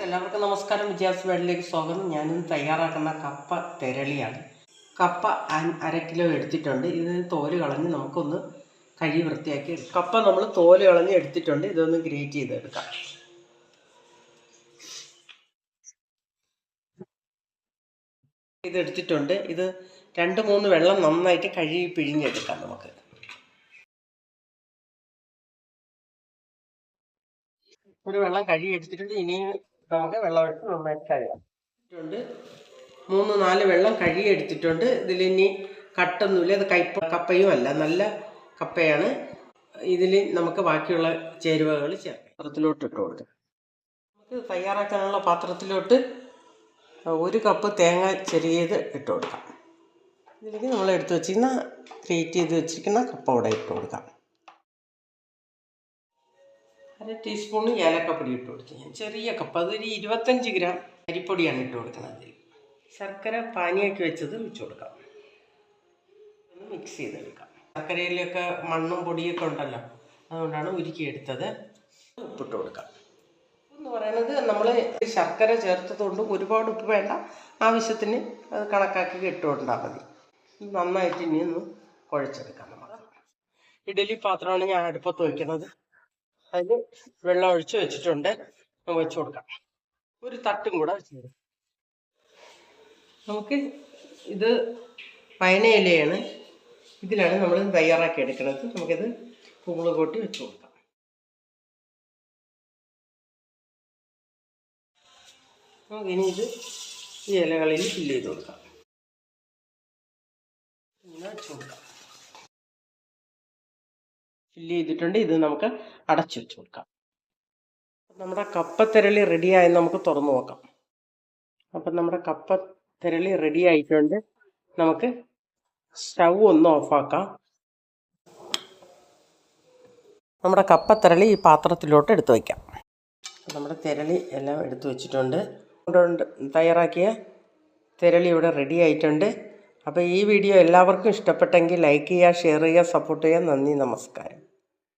എല്ലാവർക്കും നമസ്കാരം. വിജയാസ് വേൾഡിലേക്ക് സ്വാഗതം. ഞാനിന്ന് തയ്യാറാക്കുന്ന കപ്പ തെരളിയാണ്. കപ്പ 1/2 കിലോ എടുത്തിട്ടുണ്ട്. ഇത് തോല് കളഞ്ഞ് നമുക്കൊന്ന് കഴുകി വൃത്തിയാക്കി എടുക്കാം. കപ്പ നമ്മൾ തോല് കളഞ്ഞ് എടുത്തിട്ടുണ്ട്. ഇതൊന്ന് ഗ്രേറ്റ് ചെയ്തെടുക്കാം. ഇതെടുത്തിട്ടുണ്ട്. ഇത് 2-3 വെള്ളം നന്നായിട്ട് കഴുകി പിഴിഞ്ഞെടുക്കാം. നമുക്ക് ഒരു വെള്ളം കഴുകി എടുത്തിട്ടുണ്ട്. ഇനി നമുക്ക് വെള്ളമെടുത്ത് നന്നായിട്ട് കഴുകാം. 3-4 വെള്ളം കഴുകി എടുത്തിട്ടുണ്ട്. ഇതിലിനി കട്ടൊന്നുമില്ല. ഇത് കപ്പയും അല്ല, നല്ല കപ്പയാണ്. ഇതിൽ നമുക്ക് ബാക്കിയുള്ള ചേരുവകൾ ചേർക്കാം. പാത്രത്തിലോട്ട് ഇട്ട് കൊടുക്കാം. നമുക്ക് തയ്യാറാക്കാനുള്ള പാത്രത്തിലോട്ട് 1 കപ്പ് തേങ്ങ ചെറിയത് ഇട്ട് കൊടുക്കാം. ഇതിലേക്ക് നമ്മൾ എടുത്ത് വെച്ചിരിക്കുന്ന ഗ്രേറ്റ് ചെയ്ത് വെച്ചിരിക്കുന്ന കപ്പ ഇവിടെ ഇട്ട് കൊടുക്കാം. 1/2 ടീസ്പൂൺ ഏലക്കപ്പൊടി ഇട്ട് കൊടുത്തു. ഞാൻ ചെറിയ കപ്പ്, അതൊരു 25 ഗ്രാം അരിപ്പൊടിയാണ് ഇട്ട് കൊടുക്കുന്നത്. അതിൽ ശർക്കര പാനിയാക്കി വെച്ചത് വെച്ച് കൊടുക്കാം. ഒന്ന് മിക്സ് ചെയ്തെടുക്കാം. ശർക്കരയിലൊക്കെ മണ്ണും പൊടിയൊക്കെ ഉണ്ടല്ലോ, അതുകൊണ്ടാണ് ഉരുക്കിയെടുത്തത്. ഉപ്പിട്ട് കൊടുക്കാം. എന്ന് പറയുന്നത് നമ്മൾ ശർക്കര ചേർത്തതുകൊണ്ട് ഒരുപാട് ഉപ്പ് വേണ്ട, ആവശ്യത്തിന് അത് കണക്കാക്കി ഇട്ട് കൊടുത്താൽ മതി. നന്നായിട്ട് ഇനി ഒന്ന് കുഴച്ചെടുക്കാം. നമ്മൾ ഇഡലി പാത്രമാണ് ഞാൻ അടുപ്പത്ത് വയ്ക്കുന്നത്. അതിൽ വെള്ളം ഒഴിച്ച് വെച്ചിട്ടുണ്ട്. വെച്ച് കൊടുക്കാം. ഒരു തട്ടും കൂടെ വെച്ച് കൊടുക്കാം. നമുക്ക് ഇത് പയനയിലയാണ്, ഇതിലാണ് നമ്മൾ തയ്യാറാക്കി എടുക്കുന്നത്. നമുക്കിത് പൂള് കൂട്ടി വെച്ച് കൊടുക്കാം. നമുക്കിനി ഇത് ഈ ഇലകളിൽ ഫില്ല് ചെയ്ത് കൊടുക്കാം. ഇങ്ങനെ വെച്ച് കൊടുക്കാം. ഫില്ല് ചെയ്തിട്ടുണ്ട്. ഇത് നമുക്ക് അടച്ചു വെച്ച് കൊടുക്കാം. നമ്മുടെ കപ്പത്തെരളി റെഡിയായി. നമുക്ക് തുറന്നു നോക്കാം. അപ്പം നമ്മുടെ കപ്പത്തെരളി റെഡി ആയിട്ടുണ്ട്. നമുക്ക് സ്റ്റൗ ഒന്ന് ഓഫാക്കാം. നമ്മുടെ കപ്പത്തെരളി ഈ പാത്രത്തിലോട്ട് എടുത്ത് വയ്ക്കാം. നമ്മുടെ തെരളി എല്ലാം എടുത്തു വെച്ചിട്ടുണ്ട്. തയ്യാറാക്കിയ തെരളി ഇവിടെ റെഡി ആയിട്ടുണ്ട്. അപ്പോൾ ഈ വീഡിയോ എല്ലാവർക്കും ഇഷ്ടപ്പെട്ടെങ്കിൽ ലൈക്ക് ചെയ്യുക, ഷെയർ ചെയ്യുക, സപ്പോർട്ട് ചെയ്യുക. നന്ദി, നമസ്കാരം.